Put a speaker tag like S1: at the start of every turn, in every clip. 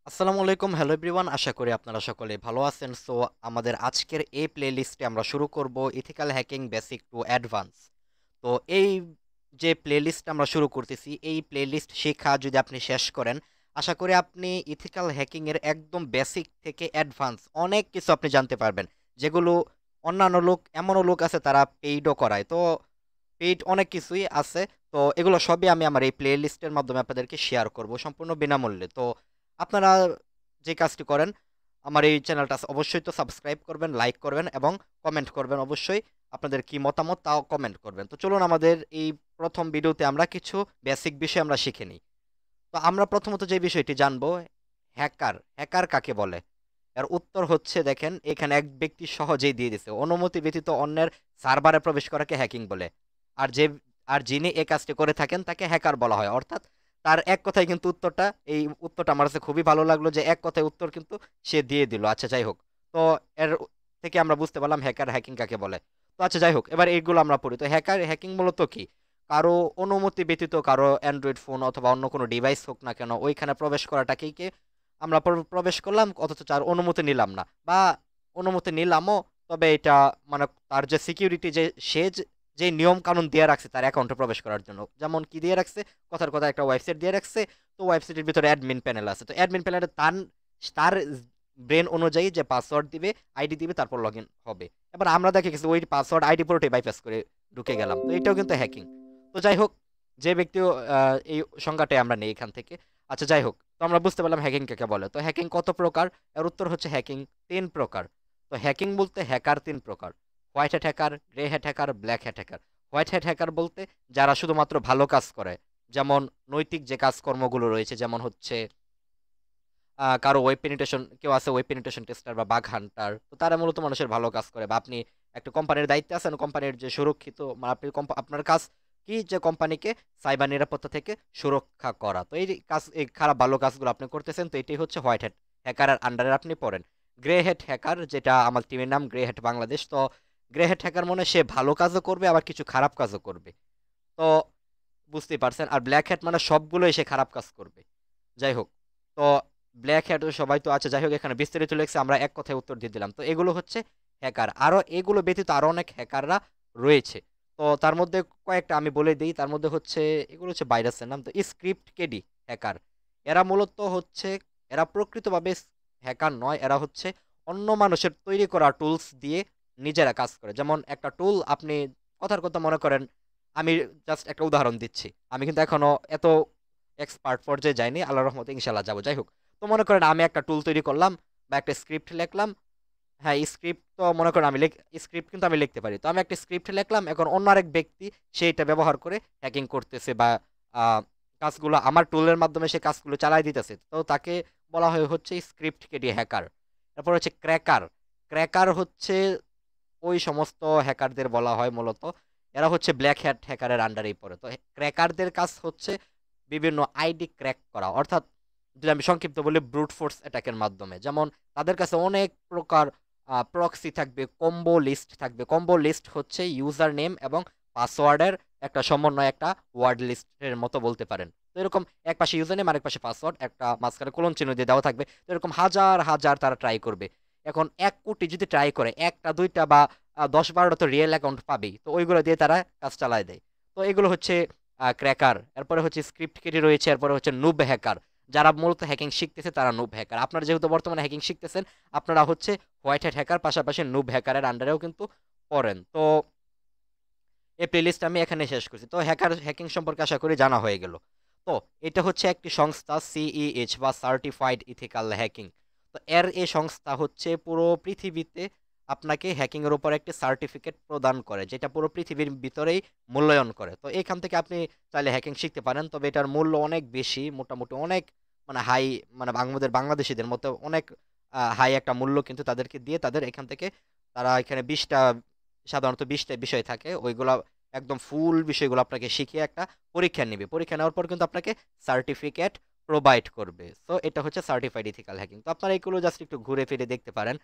S1: আসসালামু আলাইকুম, hello everyone. আশা করি আপনারা সকলে ভালো আছেন। সো আমাদের আজকের এই প্লে লিস্টে আমরা শুরু করব ethical hacking basic to advance. তো এই যে প্লে লিস্ট আমরা শুরু করতেছি, এই প্লে লিস্ট শেখা যদি আপনি শেষ করেন, আশা করি আপনি ইথিক্যাল হ্যাকিং এর একদম বেসিক থেকে অ্যাডভান্স অনেক কিছু আপনি জানতে পারবেন, যেগুলো অন্যান্য লোক, এমনও লোক আছে তারা পেইডও করায়। তো পেইড অনেক কিছুই আছে। তো এগুলো সবই আমি আমার এই প্লে লিস্টের মাধ্যমে আপনাদেরকে শেয়ার করব সম্পূর্ণ বিনামূল্যে। তো আপনারা যে কাজটি করেন, আমার এই চ্যানেলটা অবশ্যই তো সাবস্ক্রাইব করবেন, লাইক করবেন এবং কমেন্ট করবেন। অবশ্যই আপনাদের কি মতামত তাও কমেন্ট করবেন। তো চলুন আমাদের এই প্রথম ভিডিওতে আমরা কিছু বেসিক বিষয় আমরা শিখে নিই। তো আমরা প্রথমত যে বিষয়টি জানবো, হ্যাকার। হ্যাকার কাকে বলে? এর উত্তর হচ্ছে, দেখেন এখানে এক ব্যক্তি সহজেই দিয়ে দিছে, অনুমতি ব্যতীত অন্যের সার্ভারে প্রবেশ করাকে হ্যাকিং বলে। আর যে আর যিনি এই কাজটি করে থাকেন তাকে হ্যাকার বলা হয়। অর্থাৎ তার এক কথায় কিন্তু উত্তরটা, এই উত্তরটা আমার কাছে খুবই ভালো লাগলো যে এক কথায় উত্তর কিন্তু সে দিয়ে দিল। আচ্ছা যাই হোক, তো এর থেকে আমরা বুঝতে পারলাম হ্যাকার হ্যাকিং কাকে বলে। তো আচ্ছা যাই হোক, এবার এইগুলো আমরা পড়ি। তো হ্যাকার হ্যাকিং মূলত কি? কারো অনুমতি ব্যতীত কারো অ্যান্ড্রয়েড ফোন অথবা অন্য কোনো ডিভাইস হোক না কেন, ওইখানে প্রবেশ করাটাকেই কি আমরা প্রবেশ করলাম, অথচ তার অনুমতি নিলাম না, বা অনুমতি নিলামও, তবে এটা মানে তার যে সিকিউরিটি, যে সে যে নিয়ম কানুন দিয়ে রাখছে তার অ্যাকাউন্টে প্রবেশ করার জন্য, যেমন কি দিয়ে রাখছে, কথার কথা একটা ওয়েবসাইট দিয়ে রাখছে। তো ওয়েবসাইটের ভিতরে অ্যাডমিন প্যানেল আছে, তো অ্যাডমিন প্যানেলে তার তার ব্রেন অনুযায়ী যে পাসওয়ার্ড দিবে, আইডি দিবে, তারপর লগ ইন হবে। এবার আমরা দেখে গেছি ওই পাসওয়ার্ড আইডি পুরোটাই বাইপাস করে ঢুকে গেলাম, তো এটাও কিন্তু হ্যাকিং। তো যাই হোক, যে ব্যক্তিও এই সংজ্ঞাটাই আমরা নেই এখান থেকে। আচ্ছা যাই হোক, তো আমরা বুঝতে পারলাম হ্যাকিং কাকে বলে। তো হ্যাকিং কত প্রকার? এর উত্তর হচ্ছে হ্যাকিং 3 প্রকার। তো হ্যাকিং বলতে হ্যাকার 3 প্রকার: white hat hacker, grey hat hacker, black hat hacker. White hat hacker বলতে যারা শুধুমাত্র ভালো কাজ করে, যেমন নৈতিক যে কাজকর্মগুলো রয়েছে, যেমন হচ্ছে কারো ওয়েব পেনিটেশন, কেউ আছে ওয়েব পেনিটেশন টেস্টার বা বাগ হান্টার, তো তারা মূলত মানুষের ভালো কাজ করে। বা আপনি একটা কোম্পানির দায়িত্বে আছেন, কোম্পানির যে সুরক্ষিত, মানে আপনি আপনার কাজ কি, যে কোম্পানিকে সাইবার নিরাপত্তা থেকে সুরক্ষা করা। তো এই কাজ, এই খারাপ ভালো কাজগুলো আপনি করতেছেন, তো এটাই হচ্ছে হোয়াইট হ্যাট হ্যাকারের আন্ডারে আপনি পড়েন। গ্রে হ্যাট হ্যাকার, যেটা আমার টিমের নাম গ্রে হ্যাট বাংলাদেশ। তো গ্রে হ্যাট হ্যাকার মনে সে ভালো কাজও করবে আবার কিছু খারাপ কাজও করবে। তো বুঝতেই পারছেন। আর ব্ল্যাক হ্যাট মানে সবগুলোই সে খারাপ কাজ করবে। যাই হোক, তো ব্ল্যাক হ্যাট সবাই তো আছে। যাই হোক, এখানে বিস্তারিত লেখছে, আমরা এক কথায় উত্তর দিয়ে দিলাম। তো এগুলো হচ্ছে হ্যাকার। আরো এগুলো ব্যতীত আরো অনেক হ্যাকাররা রয়েছে। তো তার মধ্যে কয়েকটা আমি বলে দিই। তার মধ্যে হচ্ছে, এগুলো হচ্ছে ভাইরাসের নাম। তো স্ক্রিপ্ট কেডি হ্যাকার, এরা মূলত হচ্ছে, এরা প্রকৃতভাবে হ্যাকার নয়, এরা হচ্ছে অন্য মানুষের তৈরি করা টুলস দিয়ে নিজেরা কাজ করে। যেমন একটা টুল আপনি, কথার কথা মনে করেন, আমি জাস্ট একটা উদাহরণ দিচ্ছি, আমি কিন্তু এখনো এত এক্সপার্ট পর্যায়ে যাইনি, আল্লাহর রহমতে ইনশাল্লাহ যাবো। যাই হোক, তো মনে করেন আমি একটা টুল তৈরি করলাম বা একটা স্ক্রিপ্ট লিখলাম। হ্যাঁ, স্ক্রিপ্ট তো মনে করেন আমি স্ক্রিপ্ট কিন্তু আমি লিখতে পারি। তো আমি একটা স্ক্রিপ্ট লিখলাম, এখন অন্য আরেক ব্যক্তি সেইটা ব্যবহার করে হ্যাকিং করতেছে বা আহ, কাজগুলো আমার টুলের মাধ্যমে সে কাজগুলো চালাই দিতেছে, তো তাকে বলা হয় হচ্ছে স্ক্রিপ্ট কেডি হ্যাকার। তারপর হচ্ছে ক্র্যাকার। ক্র্যাকার হচ্ছে ওই সমস্ত হ্যাকারদের বলা হয় মূলত, এরা হচ্ছে ব্ল্যাক হ্যাট হ্যাকারের আন্ডারেই পড়ে। তো ক্র্যাকারদের কাজ হচ্ছে বিভিন্ন আইডি ক্র্যাক করা, অর্থাৎ যদি আমি সংক্ষিপ্ত বলি, ব্রুট ফোর্স অ্যাটাকের মাধ্যমে। যেমন তাদের কাছে অনেক প্রকার প্রক্সি থাকবে, কম্বো লিস্ট থাকবে। কম্বো লিস্ট হচ্ছে ইউজার নেম এবং পাসওয়ার্ডের একটা সমন্বয়, একটা ওয়ার্ড লিস্টের মতো বলতে পারেন। তো এরকম এক পাশে ইউজার নেম, আরেক পাশে পাসওয়ার্ড, একটা মাঝখানে কোলন চিহ্ন দিয়ে দেওয়া থাকবে। তো এরকম হাজার হাজার তারা ট্রাই করবে। এখন 1 কোটি যদি ট্রাই করে, একটা দুইটা বা 10-12টা তো রিয়েল অ্যাকাউন্ট পাবেই, তো ওইগুলো দিয়ে তারা কাজ চালায় দেয়। তো এগুলো হচ্ছে ক্র্যাকার। এরপরে হচ্ছে স্ক্রিপ্ট কেটে রয়েছে, এরপরে হচ্ছে নুব হ্যাকার। যারা মূলত হ্যাকিং শিখতেছে তারা নুব হ্যাকার। আপনারা যেহেতু বর্তমানে হ্যাকিং শিখতেছেন, আপনারা হচ্ছে হোয়াইট হ্যাট হ্যাকার পাশাপাশি নুব হ্যাকারের আন্ডারেও কিন্তু পড়েন। তো এই প্লেলিস্ট আমি এখানে শেষ করছি। তো হ্যাকার হ্যাকিং সম্পর্কে আশা করি জানা হয়ে গেল। তো এটা হচ্ছে একটি সংস্থা, সিইএইচ বা সার্টিফাইড ইথিক্যাল হ্যাকিং। তো এর এই সংস্থা হচ্ছে পুরো পৃথিবীতে আপনাকে হ্যাকিং এর উপর একটি সার্টিফিকেট প্রদান করে, যেটা পুরো পৃথিবীর ভিতরেই মূল্যায়ন করে। তো এখান থেকে আপনি চাইলে হ্যাকিং শিখতে পারেন, তবে এটার মূল্য অনেক বেশি, মোটামুটি অনেক, মানে হাই, মানে আমাদের বাংলাদেশিদের মতো অনেক হাই একটা মূল্য কিন্তু তাদেরকে দিয়ে, তাদের এখান থেকে তারা এখানে 20টা, সাধারণত 20টা বিষয় থাকে, ওইগুলা একদম ফুল বিষয়গুলো আপনাকে শিখিয়ে একটা পরীক্ষা নেবে। পরীক্ষা নেওয়ার পর কিন্তু আপনাকে সার্টিফিকেট প্রোভাইড করবে। তো এটা হচ্ছে সার্টিফাইড ইথিক্যাল হ্যাকিং। তো আপনারা এগুলো জাস্ট একটু ঘুরে ফিরে দেখতে পারেন।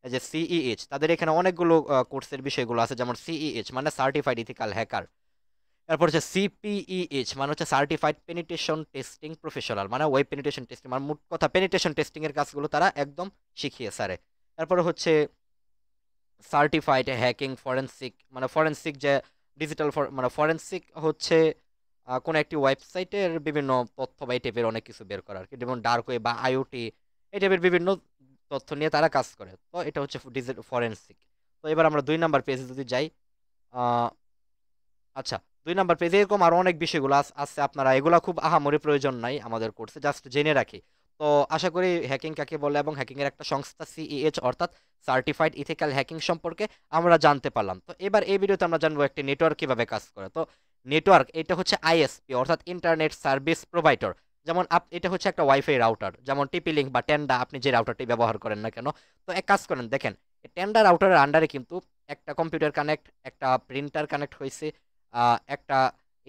S1: এই যে সিইএইচ, তাদের এখানে অনেকগুলো কোর্সের বিষয়গুলো আছে, যেমন সিইএইচ মানে সার্টিফাইড ইথিক্যাল হ্যাকার। এরপর হচ্ছে সিপিইএইচ মানে হচ্ছে সার্টিফাইড পেনিটেশন টেস্টিং প্রফেশনাল, মানে ওয়েব পেনিটেশন টেস্টিং, মানে মোট কথা পেনিটেশন টেস্টিং এর কাজগুলো তারা একদম শিখিয়ে স্যারে। এরপরে হচ্ছে সার্টিফাইড হ্যাকিং ফরেনসিক, মানে ফরেনসিক যে ডিজিটাল মানে ফরেনসিক হচ্ছে কোনো একটি ওয়েবসাইটের বিভিন্ন তথ্য বা এই টাইপের অনেক কিছু বের করা আর কি, যেমন ডার্ক ওয়েব বা আইওটি এই টাইপের বিভিন্ন তথ্য নিয়ে তারা কাজ করে। তো এটা হচ্ছে ডিজিটাল ফরেনসিক। তো এবার আমরা 2 নাম্বার পেজে যদি যাই, আচ্ছা 2 নাম্বার পেজে এরকম আরো অনেক বিষয়গুলো আছে, আপনারা এগুলা খুব আহামরি প্রয়োজন নাই আমাদের কোর্সে, জাস্ট জেনে রাখি। তো আশা করি হ্যাকিং কাকে বলে এবং হ্যাকিং এর একটা সংস্থা সিইএইচ অর্থাৎ সার্টিফাইড ইথিক্যাল হ্যাকিং সম্পর্কে আমরা জানতে পারলাম। তো এবার এই ভিডিওতে আমরা জানবো একটি নেটওয়ার্ক কিভাবে কাজ করে। তো নেটওয়ার্ক এটা হচ্ছে আইএসপি অর্থাৎ ইন্টারনেট সার্ভিস প্রোভাইডার। যেমন এটা হচ্ছে একটা ওয়াইফাই রাউটার, যেমন টিপি লিঙ্ক বা টেন্ডা আপনি যে রাউটারটি ব্যবহার করেন না কেন। তো এক কাজ করেন, দেখেন টেন্ডা রাউটারের আন্ডারে কিন্তু একটা কম্পিউটার কানেক্ট, একটা প্রিন্টার কানেক্ট হয়েছে, একটা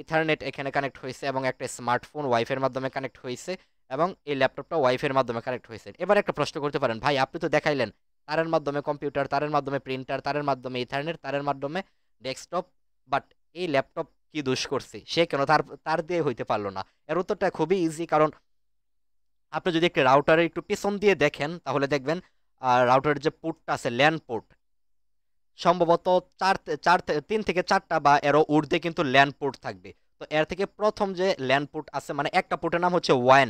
S1: ইথারনেট এখানে কানেক্ট হয়েছে এবং একটা স্মার্টফোন ওয়াইফের মাধ্যমে কানেক্ট হয়েছে এবং এই ল্যাপটপটা ওয়াইফের মাধ্যমে কানেক্ট হয়েছে। এবার একটা প্রশ্ন করতে পারেন, ভাই আপনি তো দেখাইলেন তারের মাধ্যমে কম্পিউটার, তারের মাধ্যমে প্রিন্টার, তারের মাধ্যমে ইথারনেট, তারের মাধ্যমে ডেস্কটপ, বাট এই ল্যাপটপ কি দোষ করছে, সে কেন তার তার দিয়ে হইতে পারলো না? এর উত্তরটা খুবই ইজি, কারণ আপনি যদি একটি রাউটারের একটু পিছন দিয়ে দেখেন তাহলে দেখবেন রাউটারের যে পোর্টটা আছে ল্যান পোর্ট, সম্ভবত 3 থেকে 4টা বা এরও ঊর্ধ্বে কিন্তু ল্যান্ড পোর্ট থাকবে। তো এর থেকে প্রথম যে ল্যান্ড পোর্ট আছে, মানে একটা পোর্টের নাম হচ্ছে ওয়ান,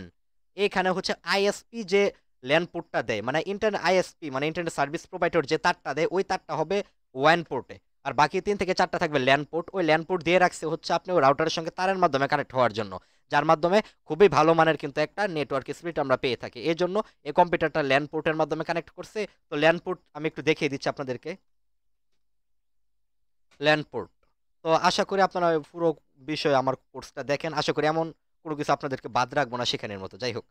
S1: এখানে হচ্ছে আইএসপি যে ল্যান্ড পোর্টটা দেয়, মানে ইন্টারনেট আইএসপি মানে ইন্টারনেট সার্ভিস প্রোভাইডার যে তারটা দেয় ওই তারটা হবে ওয়ান পোর্টে, আর বাকি 3 থেকে 4টা থাকবে ল্যান্ড পোর্ট। ওই ল্যান্ড পোর্ট দিয়ে রাখছে হচ্ছে আপনি ওই রাউটারের সঙ্গে তারের মাধ্যমে কানেক্ট হওয়ার জন্য, যার মাধ্যমে খুবই ভালো মানের কিন্তু একটা নেটওয়ার্ক স্পিড আমরা পেয়ে থাকি। এই জন্য এই কম্পিউটারটা ল্যান্ড পোর্টের মাধ্যমে কানেক্ট করছে। তো ল্যান্ড পোর্ট আমি একটু দেখিয়ে দিচ্ছি আপনাদেরকে, ল্যান্ডপোর্ট। তো আশা করি আপনারা পুরো বিষয় আমার কোর্সটা দেখেন, আশা করি এমন কোনো কিছু আপনাদেরকে বাদ রাখবো না শেখানোর মতো। যাই হোক,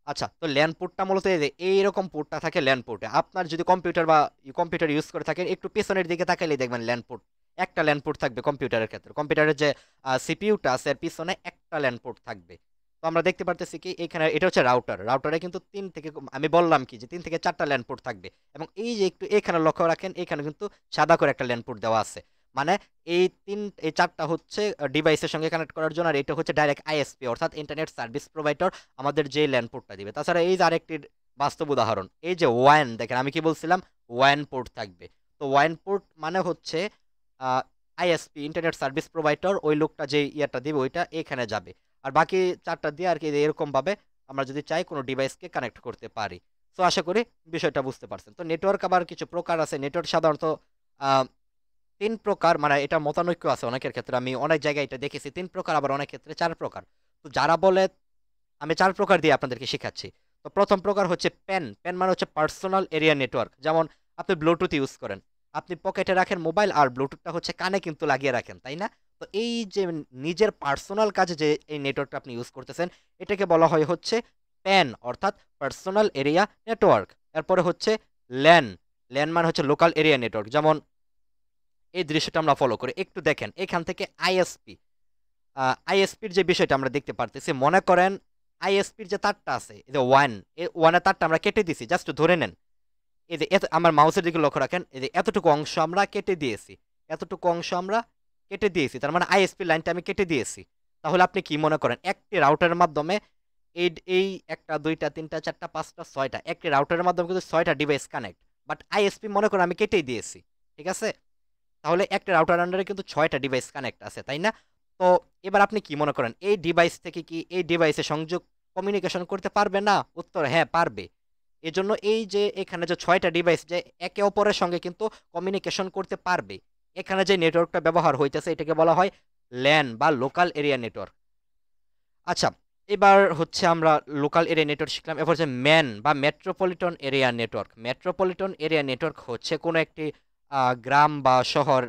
S1: আচ্ছা তো ল্যান্ড পোর্টটা মূলত এই যে এইরকম পোর্টটা থাকে ল্যান্ড পোর্টে। আপনার যদি কম্পিউটার বা কম্পিউটার ইউজ করে থাকেন একটু পেছনের দিকে তাকালেই দেখবেন ল্যান্ড পোর্ট, একটা ল্যান্ড পোর্ট থাকবে কম্পিউটারের ক্ষেত্রে। কম্পিউটারের যে সিপিইউটা আছে এর পিছনে একটা ল্যান্ড পোর্ট থাকবে। তো আমরা দেখতে পারতেছি কি এখানে এটা হচ্ছে রাউটার, রাউটারে কিন্তু আমি বললাম কি যে 3 থেকে 4টা ল্যান্ড পোর্ট থাকবে, এবং এই যে একটু এখানে লক্ষ্য রাখেন এখানে কিন্তু সাদা করে একটা ল্যান্ড পোর্ট দেওয়া আছে, মানে এই 4টা হচ্ছে ডিভাইসের সঙ্গে কানেক্ট করার জন্য, আর এটা হচ্ছে ডাইরেক্ট আইএসপি অর্থাৎ ইন্টারনেট সার্ভিস প্রোভাইডার আমাদের যে ল্যান্ড পোর্টটা দিবে। তাছাড়া এই যে আরেকটি বাস্তব উদাহরণ, এই যে ওয়ান দেখেন, আমি কি বলছিলাম ওয়ান পোর্ট থাকবে। তো ওয়ান পোর্ট মানে হচ্ছে আইএসপি ইন্টারনেট সার্ভিস প্রোভাইডার, ওই লোকটা যে ইয়ারটা দিবে ওইটা এখানে যাবে, আর বাকি 4টা দিয়ে আর কি এরকম ভাবে আমরা যদি চাই কোনো ডিভাইসকে কানেক্ট করতে পারি। তো আশা করি বিষয়টা বুঝতে পারছেন। তো নেটওয়ার্ক আবার কিছু প্রকার আছে, নেটওয়ার্ক সাধারণত 3 প্রকার, মানে এটা মতানৈক্য আছে অনেকের ক্ষেত্রে, আমি অনেক জায়গায় এটা দেখেছি 3 প্রকার, আবার অনেক ক্ষেত্রে 4 প্রকার। তো যারা বলে আমি 4 প্রকার দিয়ে আপনাদেরকে শেখাচ্ছি। তো প্রথম প্রকার হচ্ছে প্যান, প্যান মানে হচ্ছে পার্সোনাল এরিয়া নেটওয়ার্ক। যেমন আপনি ব্লুটুথ ইউজ করেন, আপনি পকেটে রাখেন মোবাইল আর ব্লুটুথটা হচ্ছে কানে কিন্তু লাগিয়ে রাখেন, তাই না? তো এই যে নিজের পার্সোনাল কাজে যে এই নেটওয়ার্কটা আপনি ইউজ করতেছেন এটাকে বলা হয় হচ্ছে প্যান অর্থাৎ পার্সোনাল এরিয়া নেটওয়ার্ক। এরপরে হচ্ছে ল্যান, ল্যান মানে হচ্ছে লোকাল এরিয়া নেটওয়ার্ক। যেমন এই দৃশ্যটা আমরা ফলো করি, একটু দেখেন এখান থেকে আইএসপি, আইএসপির যে বিষয়টা আমরা দেখতে পারতেছি, মনে করেন আইএসপির যে তারটা আছে এই যে ওয়ান, এই ওয়ানের তারটা আমরা কেটে দিছি, জাস্ট ধরে নেন এই যে আমার মাউসের দিকে লক্ষ্য রাখেন, এই যে এতটুকু অংশ আমরা কেটে দিয়েছি, এতটুকু অংশ আমরা কেটে দিয়েছি, তার মানে আইএসপি লাইনটা আমি কেটে দিয়েছি। তাহলে আপনি কি মনে করেন একটি রাউটারের মাধ্যমে এই এই একটা দুইটা তিনটা চারটা পাঁচটা ছয়টা, একটি রাউটারের মাধ্যমে কিন্তু 6টা ডিভাইস কানেক্ট, বাট আইএসপি মনে করেন আমি কেটেই দিয়েছি, ঠিক আছে? তাহলে একটা রাউটার আন্ডারে কিন্তু 6টা ডিভাইস কানেক্ট আছে, তাই না? তো এবার আপনি কি মনে করেন এই ডিভাইস থেকে কি এই ডিভাইসে সংযোগ কমিউনিকেশন করতে পারবে না? উত্তর হ্যাঁ পারবে। এজন্য এই যে এখানে যে 6টা ডিভাইস যে একে অপরের সঙ্গে কিন্তু কমিউনিকেশন করতে পারবে, এখানে যে নেটওয়ার্কটা ব্যবহার হইতেছে এটাকে বলা হয় ল্যান বা লোকাল এরিয়া নেটওয়ার্ক। আচ্ছা, এবার হচ্ছে আমরা লোকাল এরিয়া নেটওয়ার্ক শিখলাম। এবার হচ্ছে ম্যান বা metropolitan area network. Metropolitan area network হচ্ছে কোনো একটি গ্রাম বা শহর,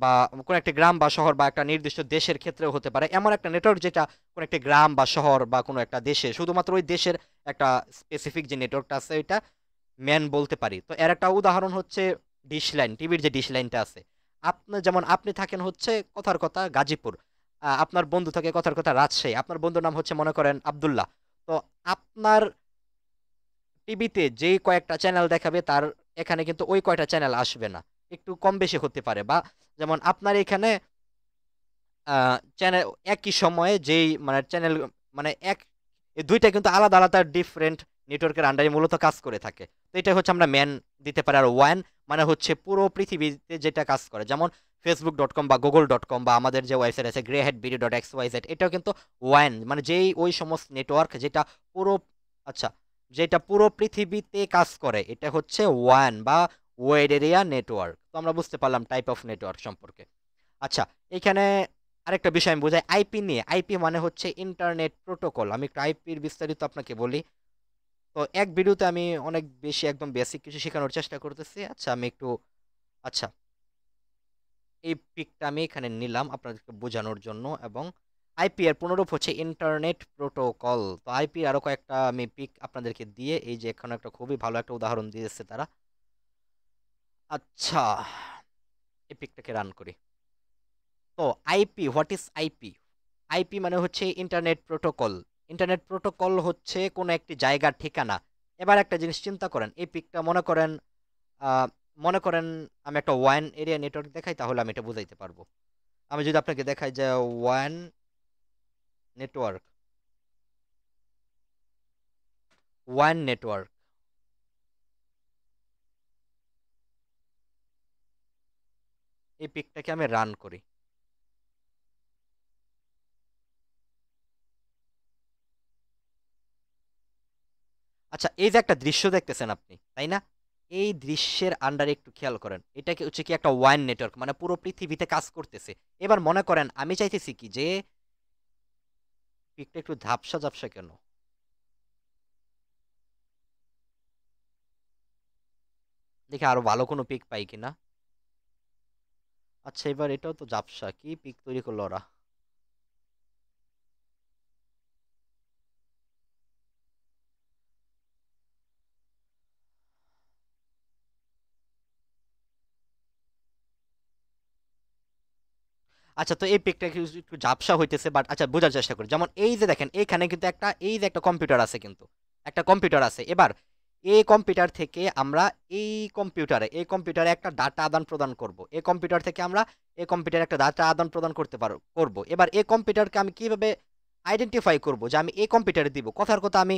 S1: বা কোনো একটি গ্রাম বা শহর বা একটা নির্দিষ্ট দেশের ক্ষেত্রেও হতে পারে, এমন একটা নেটওয়ার্ক যেটা কোনো একটি গ্রাম বা শহর বা কোনো একটা দেশে শুধুমাত্র ওই দেশের একটা স্পেসিফিক যে নেটওয়ার্কটা আছে ওইটা ম্যান বলতে পারি। তো এর একটা উদাহরণ হচ্ছে ডিশ লাইন, টিভির যে ডিশ লাইনটা আছে। যেমন আপনি থাকেন হচ্ছে কথার কথা গাজীপুর, আপনার বন্ধু থাকে কথার কথা রাজশাহী, আপনার বন্ধুর নাম হচ্ছে মনে করেন আব্দুল্লাহ। তো আপনার টিভিতে যেই কয়েকটা চ্যানেল দেখাবে তার এখানে কিন্তু ওই কয়টা চ্যানেল আসবে না, একটু কম বেশি হতে পারে। বা যেমন আপনার এখানে চ্যানেল একই সময়ে যেই মানে চ্যানেল মানে এই দুইটা কিন্তু আলাদা আলাদা ডিফারেন্ট নেটওয়ার্কের আন্ডারে মূলত কাজ করে থাকে। তো এটা হচ্ছে আমরা ম্যান দিতে পারি। আর ওয়ান মানে হচ্ছে পুরো পৃথিবীতে যেটা কাজ করে, যেমন facebook.com বা google.com বা আমাদের যে ওয়েবসাইট আছে greyheadvideo.xyz, এটাও কিন্তু ওয়ান মানে যেই ওই সমস্ত নেটওয়ার্ক যেটা পুরো, আচ্ছা, যেটা পুরো পৃথিবীতে কাজ করে, এটা হচ্ছে ওয়ান বা ওয়েড এরিয়া নেটওয়ার্ক। তো আমরা বুঝতে পারলাম টাইপ অফ নেটওয়ার্ক সম্পর্কে। আচ্ছা, এখানে আরেকটা বিষয় আমি বোঝাই আইপি নিয়ে। আইপি মানে হচ্ছে ইন্টারনেট প্রোটোকল। আমি একটু আইপির বিস্তারিত আপনাকে বলি। তো এক ভিডিওতে আমি অনেক বেশি একদম বেসিক কিছু শেখানোর চেষ্টা করতেছি। আচ্ছা, আমি একটু, আচ্ছা, এই পিকটা আমি এখানে নিলাম আপনাদেরকে বোঝানোর জন্য। এবং আইপি এর পুনরূপ হচ্ছে ইন্টারনেট প্রোটোকল। তো আইপি আরো কয়েকটা আমি পিক আপনাদেরকে দিয়ে, এই যে এখানে একটা খুবই ভালো একটা উদাহরণ দিয়েছে তারা। আচ্ছা, এই পিকটাকে রান করি। তো IP, what is IP? IP মানে হচ্ছে ইন্টারনেট প্রোটোকল। ইন্টারনেট প্রোটোকল হচ্ছে কোনো একটি জায়গার ঠিকানা। এবার একটা জিনিস চিন্তা করেন, এই পিকটা আহ, মনে করেন আমি একটা ওয়ান এরিয়া নেটওয়ার্ক দেখাই, তাহলে আমি এটা বুঝাইতে পারবো। আমি যদি আপনাকে দেখাই যে ওয়ান নেটওয়ার্ক, ওয়ান নেটওয়ার্ক, এই পিকটাকে আমি রান করি। আচ্ছা, এই যে একটা দৃশ্য দেখতেছেন আপনি, তাই না? এই দৃশ্যের আন্ডারে একটু খেয়াল করেন, এটা কি হচ্ছে কি একটা ওয়ান নেটওয়ার্ক মানে পুরো পৃথিবীতে কাজ করতেছে। এবার মনে করেন আমি চাইতেছি কি যে, পিকটা একটু ঝাপসা ঝাপসা কেন, দেখি আরো ভালো কোনো পিক পাই কিনা। আচ্ছা, এবার এটাও তো ঝাপসা, কি পিক তৈরি করলো ওরা। আচ্ছা, তো এই পিকটা একটু একটু ঝাপসা হইতেছে, বাট আচ্ছা বোঝার চেষ্টা করি। যেমন এই যে দেখেন, এখানে কিন্তু একটা, এই যে একটা কম্পিউটার আছে, কিন্তু একটা কম্পিউটার আছে। এবার এই কম্পিউটার থেকে আমরা এই কম্পিউটারে একটা ডাটা আদান প্রদান করব। এই কম্পিউটার থেকে আমরা এই কম্পিউটারে একটা ডাটা আদান প্রদান করব। এবার এই কম্পিউটারকে আমি কিভাবে আইডেন্টিফাই করব যে আমি এই কম্পিউটারে দিব? কথার কথা, আমি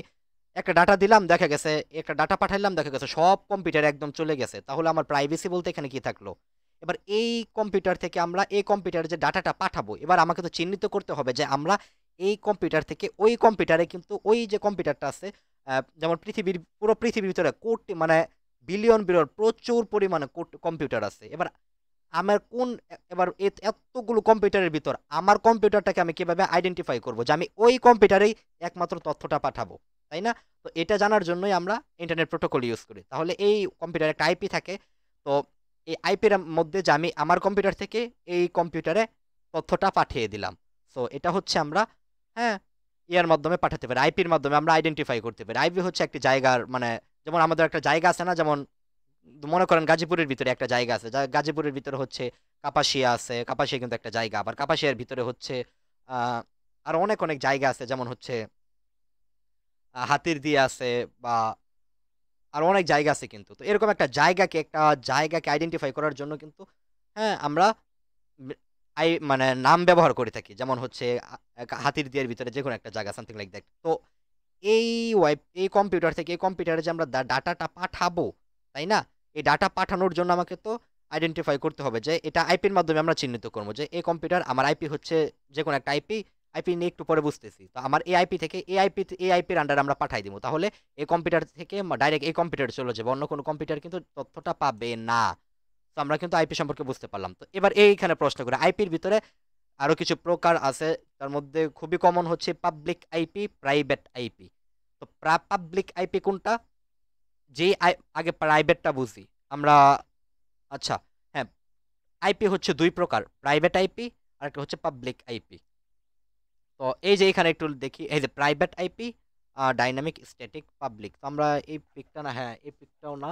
S1: একটা ডাটা দিলাম, দেখা গেছে একটা ডাটা পাঠাইলাম, দেখা গেছে সব কম্পিউটারে একদম চলে গেছে, তাহলে আমার প্রাইভেসি বলতে এখানে কি থাকলো? এবার এই কম্পিউটার থেকে আমরা এই কম্পিউটারে যে ডাটাটা পাঠাবো, এবার আমাকে তো চিহ্নিত করতে হবে যে আমরা এই কম্পিউটার থেকে ওই কম্পিউটারে, কিন্তু ওই যে কম্পিউটারটা আছে, যেমন পুরো পৃথিবীর ভিতরে কোটি মানে বিলিয়ন বিলিয়ন প্রচুর পরিমাণে কম্পিউটার আছে। এবার আমার এবার এতগুলো কম্পিউটারের ভিতর আমার কম্পিউটারটাকে আমি কিভাবে আইডেন্টিফাই করব যে আমি ওই কম্পিউটারেই একমাত্র তথ্যটা পাঠাবো, তাই না? তো এটা জানার জন্যই আমরা ইন্টারনেট প্রোটোকল ইউজ করি। তাহলে এই কম্পিউটারে একটা আইপি থাকে। তো এই আইপির মধ্যে যে আমি আমার কম্পিউটার থেকে এই কম্পিউটারে তথ্যটা পাঠিয়ে দিলাম। সো এটা হচ্ছে আমরা, হ্যাঁ, ইয়ার মাধ্যমে পাঠাতে পারি, আইপির মাধ্যমে আমরা আইডেন্টিফাই করতে পারি। আইপি হচ্ছে একটি জায়গার মানে, যেমন আমাদের একটা জায়গা আছে না, যেমন মনে করেন গাজীপুরের ভিতরে একটা জায়গা আছে, গাজীপুরের ভিতরে হচ্ছে কাপাসিয়া আছে, কাপাসিয়া কিন্তু একটা জায়গা। আবার কাপাসিয়ার ভিতরে হচ্ছে আহ আর অনেক অনেক জায়গা আছে, যেমন হচ্ছে হাতির দিয়ে আছে, বা আর অনেক জায়গা আছে। কিন্তু তো এরকম একটা জায়গাকে আইডেন্টিফাই করার জন্য কিন্তু, হ্যাঁ, আমরা উম, মানে নাম ব্যবহার করে থাকি। যেমন হচ্ছে হাতির দিয়ার ভিতরে যে কোনো একটা জায়গা, সামথিং লাইক দ্যাট। তো এই এই কম্পিউটার থেকে এই কম্পিউটারে যে আমরা ডাটাটা পাঠাবো, তাই না? এই ডাটা পাঠানোর জন্য আমাকে তো আইডেন্টিফাই করতে হবে যে এটা আইপির মাধ্যমে আমরা চিহ্নিত করবো যে এই কম্পিউটার, আমার আইপি হচ্ছে যে কোনো একটা আইপি। আইপি নিয়ে একটু পরে বুঝতেছি। তো আমার এই আইপি থেকে এই আইপির আন্ডারে আমরা পাঠাই দিব, তাহলে এই কম্পিউটার থেকে ডাইরেক্ট এই কম্পিউটারে চলে যাবে, অন্য কোনো কম্পিউটার কিন্তু তথ্যটা পাবে না। তো আমরা কিন্তু আইপি সম্পর্কে বুঝতে পারলাম। তো এবার এইখানে প্রশ্ন করে, আইপির ভিতরে আরো কিছু প্রকার আছে। তার মধ্যে খুবই কমন হচ্ছে পাবলিক আইপি, প্রাইভেট আইপি। তো পাবলিক আইপি কোনটা? আগে প্রাইভেটটা বুঝি আমরা। আচ্ছা, হ্যাঁ, আইপি হচ্ছে দুই প্রকার, প্রাইভেট আইপি আর একটা হচ্ছে পাবলিক আইপি। তো এই যে এখানে একটু দেখি, এই যে private IP, dynamic static public. তো আমরা এই পিকটা না, হ্যাঁ এই পিকটাও না,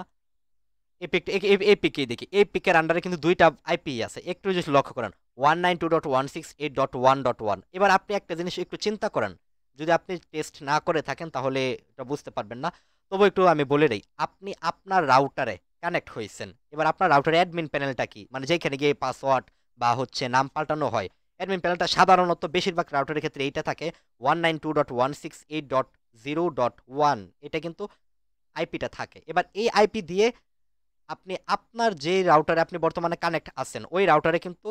S1: এই পিকটা এই পিকেই দেখি। এই পিকের আন্ডারে কিন্তু দুইটা আইপি আছে, একটু যদি লক্ষ্য করেন, 192.168.1.1। এবার আপনি একটা জিনিস একটু চিন্তা করেন, যদি আপনি টেস্ট না করে থাকেন তাহলে এটা বুঝতে পারবেন না। তবু একটু আমি বলে দেই, আপনি আপনার রাউটারে কানেক্ট হয়েছেন। এবার আপনার রাউটারে অ্যাডমিন প্যানেলটা কি, মানে যেখানে গিয়ে পাসওয়ার্ড বা হচ্ছে নাম পাল্টানো হয়, অ্যাডমিন প্যানেলটা সাধারণত বেশিরভাগ রাউটারের ক্ষেত্রে এইটা থাকে 192.168.0.1, এটা কিন্তু আইপিটা থাকে। এবার এই আইপি দিয়ে আপনি আপনার যে রাউটারে আপনি বর্তমানে কানেক্ট আছেন ওই রাউটারে কিন্তু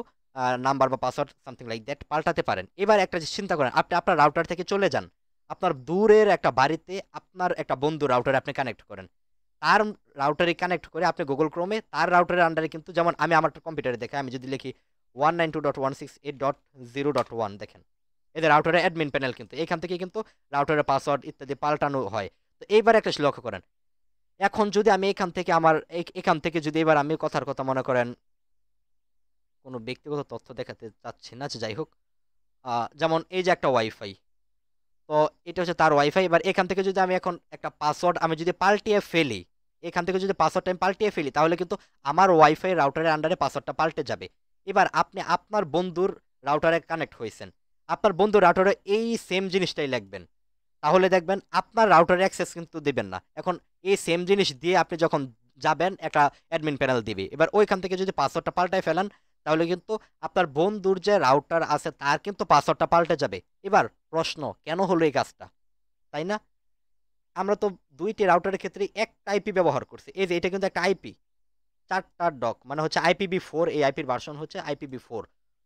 S1: নাম্বার বা পাসওয়ার্ড সামথিং লাইক দ্যাট পাল্টাতে পারেন। এবার একটা চিন্তা করেন, আপনি আপনার রাউটার থেকে চলে যান, আপনার দূরের একটা বাড়িতে আপনার একটা বন্ধু রাউটারে আপনি কানেক্ট করেন, তার রাউটারে কানেক্ট করে আপনি গুগল ক্রোমে তার রাউটারের আন্ডারে কিন্তু, যেমন আমি আমার কম্পিউটারে দেখে আমি যদি লিখি 192.168.0.1, দেখেন এদের রাউটারের অ্যাডমিন প্যানেল, কিন্তু এখান থেকে কিন্তু রাউটারের পাসওয়ার্ড ইত্যাদি পাল্টানো হয়। তো এইবার একটা লক্ষ্য করেন, এখন যদি আমি এখান থেকে এখান থেকে যদি এবার আমি কথার কথা মনে করেন কোনো ব্যক্তিগত তথ্য দেখাতে চাচ্ছি না, যাই হোক, যেমন এই যে একটা ওয়াইফাই, তো এটা হচ্ছে তার ওয়াইফাই। এবার এখান থেকে যদি আমি এখন একটা পাসওয়ার্ড আমি যদি পাল্টিয়ে ফেলি, এখান থেকে যদি পাসওয়ার্ডটা আমি পাল্টিয়ে ফেলি, তাহলে কিন্তু আমার ওয়াইফাই রাউটারের আন্ডারে পাসওয়ার্ডটা পাল্টে যাবে। এবার আপনি আপনার বন্ধুর রাউটারে কানেক্ট হয়েছেন, আপনার বন্ধুর রাউটারে এই সেম জিনিসটাই লিখবেন, তাহলে দেখবেন আপনার রাউটারে অ্যাক্সেস কিন্তু দিবেন না। এখন এই সেম জিনিস দিয়ে আপনি যখন যাবেন একটা অ্যাডমিন প্যানেল দিবে, এবার ওইখান থেকে যদি পাসওয়ার্ডটা পাল্টায় ফেলেন, তাহলে কিন্তু আপনার বন্ধুর যে রাউটার আছে তার কিন্তু পাসওয়ার্ডটা পাল্টে যাবে। এবার প্রশ্ন, কেন হলো এই কাজটা, তাই না? আমরা তো দুইটি রাউটারের ক্ষেত্রে একটা আইপি ব্যবহার করছি, এই যে এটা কিন্তু একটা আইপি, 4টা ডক মানে হচ্ছে IPv4, এই আইপির ভার্সন হচ্ছে IPv4।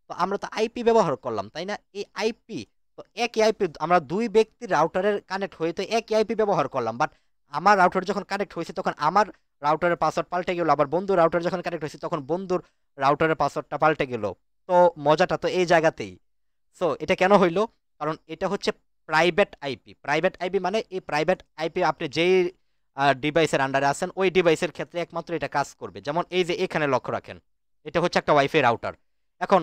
S1: তো আমরা তো আইপি ব্যবহার করলাম, তাই না? এই আইপি তো একই আইপি, আমরা দুই ব্যক্তির রাউটারের কানেক্ট হয়ে তো একই আইপি ব্যবহার করলাম, বাট আমার রাউটার যখন কানেক্ট হয়েছে তখন আমার রাউটারের পাসওয়ার্ড পাল্টে গেল, আবার বন্ধুর রাউটার যখন কানেক্ট হয়েছে তখন বন্ধুর রাউটারের পাসওয়ার্ডটা পাল্টে গেল। তো মজাটা তো এই জায়গাতেই। সো এটা কেন হইলো? কারণ এটা হচ্ছে প্রাইভেট আইপি। প্রাইভেট আইপি মানে এই প্রাইভেট আইপি আপনি যেই ডিভাইসের আন্ডারে আছেন ওই ডিভাইসের ক্ষেত্রে একমাত্র এটা কাজ করবে। যেমন এই যে এখানে লক্ষ্য রাখেন, এটা হচ্ছে একটা ওয়াইফাই রাউটার। এখন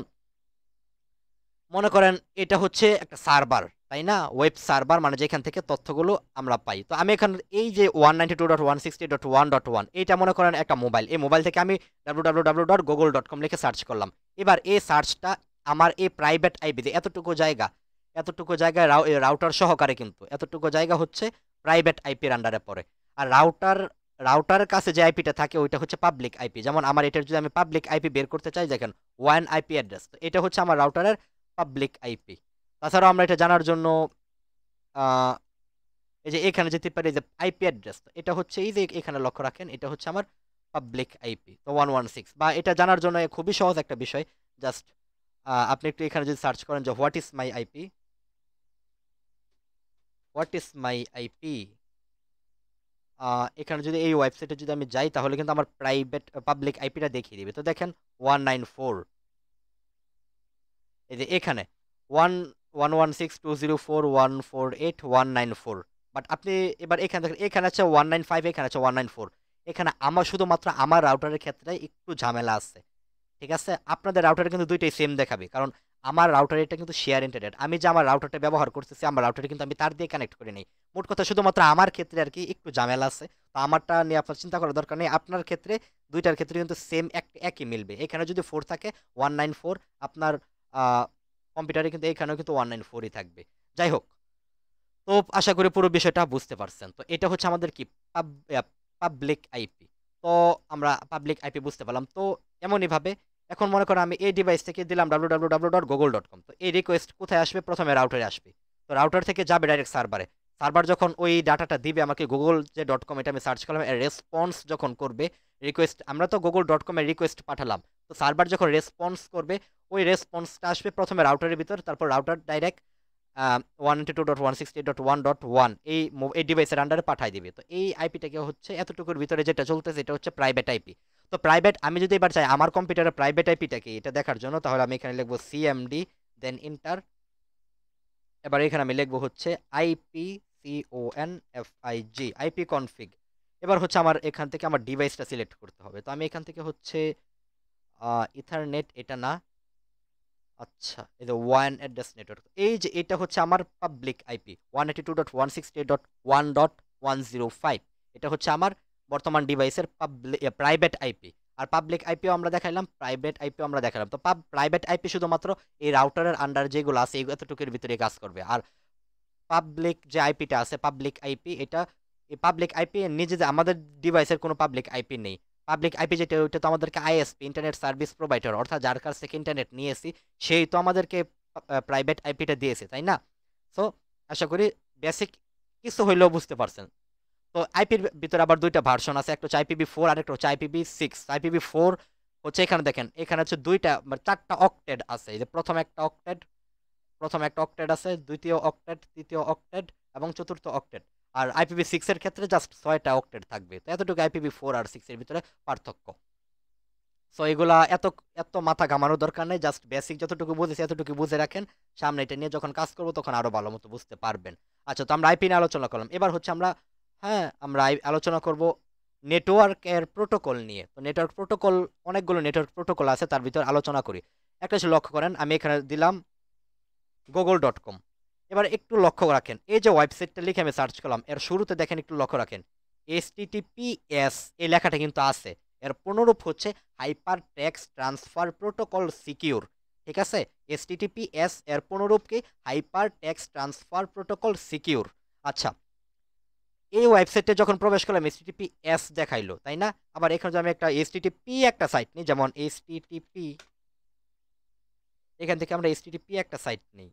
S1: মনে করেন এটা হচ্ছে একটা সার্ভার, তাই না? ওয়েব সার্ভার মানে যেখান থেকে তথ্যগুলো আমরা পাই। তো আমি এখানে এই যে 192.168.1.1, এইটা মনে করেন একটা মোবাইল, এই মোবাইল থেকে আমি www.google.com লিখে সার্চ করলাম। এবার এই সার্চটা আমার এই প্রাইভেট আইপি দিয়ে এতটুকু জায়গায় রাউটার সহকারে, কিন্তু এতটুকু জায়গা হচ্ছে প্রাইভেট আইপির আন্ডারে পড়ে। আর রাউটারের কাছে যে আইপিটা থাকে ওইটা হচ্ছে পাবলিক আইপি। যেমন আমার এটার যদি আমি পাবলিক আইপি বের করতে চাই, দেখেন ওয়ান আইপি অ্যাড্রেস, তো এটা হচ্ছে আমার রাউটারের পাবলিক আইপি। তাছাড়াও আমরা এটা জানার জন্য আহ, এই যে এখানে যেতে পারি যে আইপি অ্যাড্রেস, এটা হচ্ছে এই যে এখানে লক্ষ্য রাখেন, এটা হচ্ছে আমার পাবলিক আইপি, তো 116। বা এটা জানার জন্য খুবই সহজ একটা বিষয়, জাস্ট আপনি একটু এখানে যদি সার্চ করেন যে হোয়াট ইজ মাই আইপি, এখানে যদি এই ওয়েবসাইটে যদি আমি যাই তাহলে কিন্তু আমার পাবলিক আইপিটা দেখিয়ে দিবে। তো দেখেন 194, এই যে এখানে 116204148 194। বাট আপনি এবার এখানে দেখেন, এখানে আছে 195, এখানে আছে 194। এখানে আমার শুধুমাত্র আমার রাউটারের ক্ষেত্রে একটু ঝামেলা আছে, ঠিক আছে? আপনাদের রাউটারে কিন্তু দুইটাই সেম দেখাবে, কারণ আমার রাউটারে এটা কিন্তু শেয়ার ইন্টারনেট, আমি যে আমার রাউটারটা ব্যবহার করতেছি আমার রাউটারে কিন্তু আমি তার দিয়ে কানেক্ট করে নিই। মোট কথা শুধুমাত্র আমার ক্ষেত্রে আর কি একটু ঝামেলা আছে। তো আমারটা নিয়ে আপনার চিন্তা করার দরকার নেই, আপনার ক্ষেত্রে দুইটার ক্ষেত্রে কিন্তু সেম একই মিলবে। এখানে যদি 4 থাকে 194, আপনার কম্পিউটারে কিন্তু এখানেও কিন্তু 194ই থাকবে। যাই হোক, তো আশা করি পুরো বিষয়টা বুঝতে পারছেন। তো এটা হচ্ছে আমাদের কি পাবলিক আইপি। তো আমরা পাবলিক আইপি বুঝতে পারলাম। তো এমনই ভাবে এখন মনে করেন আমি এই ডিভাইস থেকে দিলাম www.google.com, তো এই রিকোয়েস্ট কোথায় আসবে? প্রথমে রাউটারে আসবে। তো রাউটার থেকে যাবে ডাইরেক্ট সার্ভারে। সার্ভার যখন ওই ডাটাটা দিবে আমাকে, গুগল যে .com এটা আমি সার্চ করলাম, এর রেসপন্স যখন করবে, রিকোয়েস্ট, আমরা তো google.com এর রিকোয়েস্ট পাঠালাম, তো সার্ভার যখন রেসপন্স করবে ওই রেসপন্সটা আসবে প্রথমে রাউটারের ভিতর, তারপর রাউটার ডাইরেক্ট 192.168.1.1 এই ডিভাইসের আন্ডারে পাঠাই দিবে। তো এই আইপিটাকে হচ্ছে এতটুকুর ভিতরে যেটা চলতেছে এটা হচ্ছে প্রাইভেট আইপি। তো প্রাইভেট, আমি যদি এবার চাই আমার কম্পিউটারের প্রাইভেট আইপিটা কি এটা দেখার জন্য, তাহলে আমি এখানে লিখবো সিএমডি দেন ইন্টার। এবার এখানে আমি লিখবো হচ্ছে আইপি কনফিগ। এবার হচ্ছে আমার এখান থেকে আমার ডিভাইসটা সিলেক্ট করতে হবে। তো আমি এখান থেকে হচ্ছে ইথারনেট, এটা না, আচ্ছা এই যে ওয়ান অ্যাড্রেস নেটওয়ার্ক, এই যে এটা হচ্ছে আমার পাবলিক আইপি 192.168.1.105। এটা হচ্ছে আমার বর্তমান ডিভাইসের প্রাইভেট আইপি। আর পাবলিক আইপিও আমরা দেখাইলাম, প্রাইভেট আইপিও আমরা দেখালাম। তো প্রাইভেট আইপি শুধুমাত্র এই রাউটারের আন্ডার যেগুলো আছে এতটুকুর ভিতরে কাজ করবে। আর পাবলিক যে আইপিটা আছে পাবলিক আইপি, এটা এই পাবলিক আইপি নিজে যে আমাদের ডিভাইসের কোনো পাবলিক আইপি নেই। পাবলিক আইপি যেটা ওইটা তো আমাদেরকে আইএসপি, ইন্টারনেট সার্ভিস প্রোভাইডার, অর্থাৎ যার কাছ থেকে ইন্টারনেট নিয়েছি সেই তো আমাদেরকে প্রাইভেট আইপিটা দিয়েছে, তাই না? সো আশা করি বেসিক কিছু হইলেও বুঝতে পারছেন। তো আইপির ভিতরে আবার দুইটা ভার্সন আছে, একটা হচ্ছে IPv4 আর একটা হচ্ছে IPv6। IPv4 হচ্ছে এখানে দেখেন, এখানে হচ্ছে দুইটা মানে চারটা অক্টেড আছে। এই যে প্রথম একটা অক্টেড আছে, দ্বিতীয় অক্টেড, তৃতীয় অক্টেড এবং চতুর্থ অক্টেড। আর IPv6 এর ক্ষেত্রে জাস্ট 6টা অক্টেড থাকবে। তো এতটুকু IPv4 আর 6 এর ভিতরে পার্থক্য। সো এগুলা এত এত মাথা ঘামানোর দরকার নেই, জাস্ট বেসিক যতটুকু বুঝেছি এতটুকু বুঝে রাখেন। সামনে এটা নিয়ে যখন কাজ করবো তখন আরো ভালো মতো বুঝতে পারবেন। আচ্ছা, তো আমরা আইপি নিয়ে আলোচনা করলাম, এবার হচ্ছে আমরা, হ্যাঁ, আমরা আলোচনা করব নেটওয়ার্কের প্রোটোকল নিয়ে। তো নেটওয়ার্ক প্রোটোকল, অনেকগুলো নেটওয়ার্ক প্রোটোকল আছে, তার ভিতর আলোচনা করি। একটা হচ্ছে, লক্ষ্য করেন আমি এখানে দিলাম google.com। এবার একটু লক্ষ্য রাখেন, এই যে ওয়েবসাইটটা লিখে আমি সার্চ করলাম, এর শুরুতে দেখেন, একটু লক্ষ্য রাখেন, HTTPS এই লেখাটা কিন্তু আছে। এর পুনরূপ হচ্ছে hyper text transfer protocol secure. ঠিক আছে, HTTPS এর পুনরূপ কি? Hyper text transfer protocol secure. আচ্ছা, এই ওয়েবসাইটে যখন প্রবেশ করলাম HTTPS দেখাইলো, তাই না? আবার এখানে যদি আমি একটা HTTP একটা সাইট নিই, যেমন HTTP, এখান থেকে আমরা HTTP একটা সাইট নিই,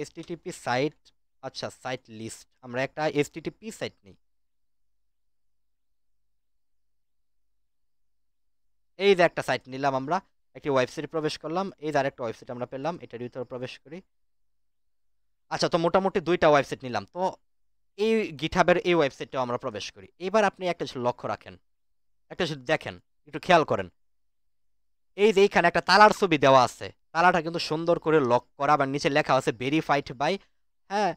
S1: HTTP সাইট। আচ্ছা, সাইট লিস্ট, আমরা একটা HTTP সাইট নিই। এই যে একটা সাইট নিলাম, আমরা একটি ওয়েবসাইটে প্রবেশ করলাম, এই যে আরেকটা ওয়েবসাইট আমরা পেলাম, এটার ভিতরে প্রবেশ করি। আচ্ছা, তো মোটামুটি দুইটা ওয়েবসাইট নিলাম। তো এই গিটহাবের এই ওয়েবসাইটটাও আমরা প্রবেশ করি। এবার আপনি একটা জিনিস লক্ষ্য রাখেন, একটা জিনিস দেখেন, একটু খেয়াল করেন, এই যে এইখানে একটা তালার ছবি দেওয়া আছে, তালাটা কিন্তু সুন্দর করে লক করা, আবার নিচে লেখা আছে ভেরিফাইড বাই, হ্যাঁ,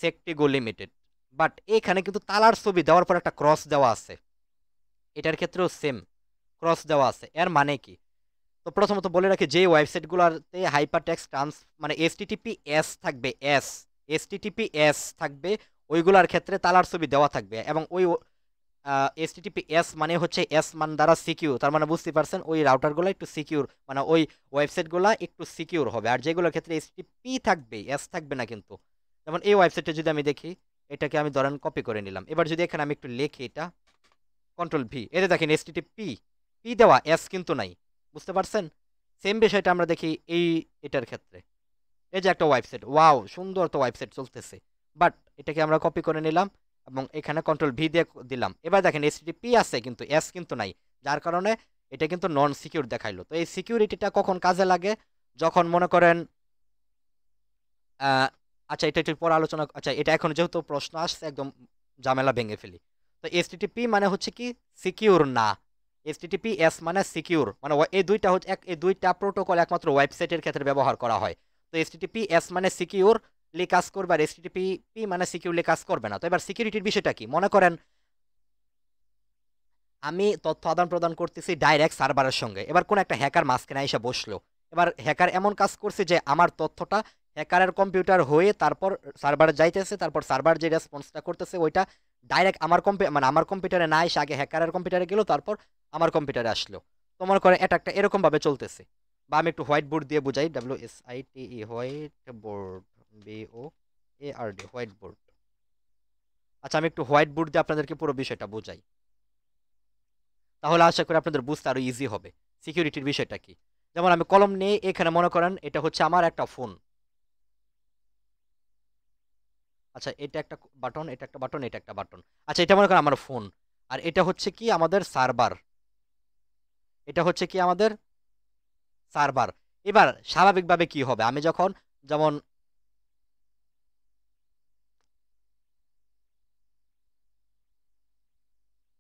S1: সেকটিগো লিমিটেড। বাট এখানে কিন্তু তালার ছবি দেওয়ার পর একটা ক্রস দেওয়া আছে, এটার ক্ষেত্রেও সেম ক্রস দেওয়া আছে। এর মানে কি? তো প্রথমত বলে রাখি, যে ওয়েবসাইটগুলোতে হাইপার টেক্সট মানে HTTPS থাকবে, HTTPS থাকবে, ওইগুলোর ক্ষেত্রে তালার ছবি দেওয়া থাকবে। এবং ওই HTTPS মানে হচ্ছে এস মান দ্বারা সিকিউর, তার মানে বুঝতে পারছেন ওই রাউটারগুলো একটু সিকিউর, মানে ওই ওয়েবসাইটগুলো একটু সিকিউর হবে। আর যেগুলোর ক্ষেত্রে HTTP থাকবে, এস থাকবে না কিন্তু। যেমন এই ওয়েবসাইটে যদি আমি দেখি, এটাকে আমি ধরেন কপি করে নিলাম। এবার যদি এখানে আমি একটু লিখি, এটা কন্ট্রোল ভি, এতে দেখেন HTTP পি দেওয়া, এস কিন্তু নাই। বুঝতে পারছেন? সেম বিষয়টা আমরা দেখি এটার ক্ষেত্রে। এই যে একটা ওয়েবসাইট, ওয়াও সুন্দর তো ওয়েবসাইট চলতেছে, বাট এটাকে আমরা কপি করে নিলাম এবং এখানে কন্ট্রোল ভি দিয়ে দিলাম। এবার দেখেন HTTP আছে কিন্তু এস কিন্তু নাই, যার কারণে এটা কিন্তু নন সিকিউর দেখাইলো। তো এই সিকিউরিটিটা কখন কাজে লাগে? যখন মনে করেন, আচ্ছা এটা একটু পরে আলোচনা, আচ্ছা এটা এখন যেহেতু প্রশ্ন আসছে একদম ঝামেলা ভেঙে ফেলি। তো HTTP মানে হচ্ছে কি? সিকিউর না। HTTPS মানে সিকিউর, মানে এই দুইটা হচ্ছে এই দুইটা প্রোটোকল একমাত্র ওয়েবসাইটের ক্ষেত্রে ব্যবহার করা হয়। তো HTTPS মানে সিকিউরলি কাজ করবে, আর HTTP মানে সিকিউরলি কাজ করবে না। তো এবার সিকিউরিটির বিষয়টা কি? মনে করেন আমি তথ্য আদান প্রদান করতেছি ডাইরেক্ট সার্ভারের সঙ্গে, এবার কোন একটা হ্যাকার মাঝখানে এসে বসলো। এবার হ্যাকার এমন কাজ করছে যে আমার তথ্যটা হ্যাকারের কম্পিউটার হয়ে তারপর সার্ভারে যাইতেছে, তারপর সার্ভার যে রেসপন্সটা করতেছে ওইটা ডাইরেক্ট আমার মানে আমার কম্পিউটারে না এসে আগে হ্যাকারের কম্পিউটারে গেল, তারপর আমার কম্পিউটারে আসলো। তো মনে করে এটা একটা এরকম ভাবে চলতেছে। বা আমি একটু হোয়াইট বোর্ড দিয়ে বুঝাই, WSITE, white board, BOARD, white board. আচ্ছা, আমি একটু হোয়াইট বোর্ড দিয়ে আপনাদেরকে পুরো বিষয়টা বুঝাই, তাহলে আশা করি আপনাদের বুঝতে আরো ইজি হবে সিকিউরিটির বিষয়টা কি। যেমন আমি কলম নিয়ে এখানে মনে করেন এটা হচ্ছে আমার একটা ফোন। আচ্ছা, এটা একটা বাটন, এটা একটা বাটন, এটা একটা বাটন। আচ্ছা, এটা মনে করেন আমার ফোন, আর এটা হচ্ছে কি আমাদের সার্ভার, এটা হচ্ছে কি আমাদের সার্ভার। এবার স্বাভাবিকভাবে কি হবে, আমি যখন, যেমন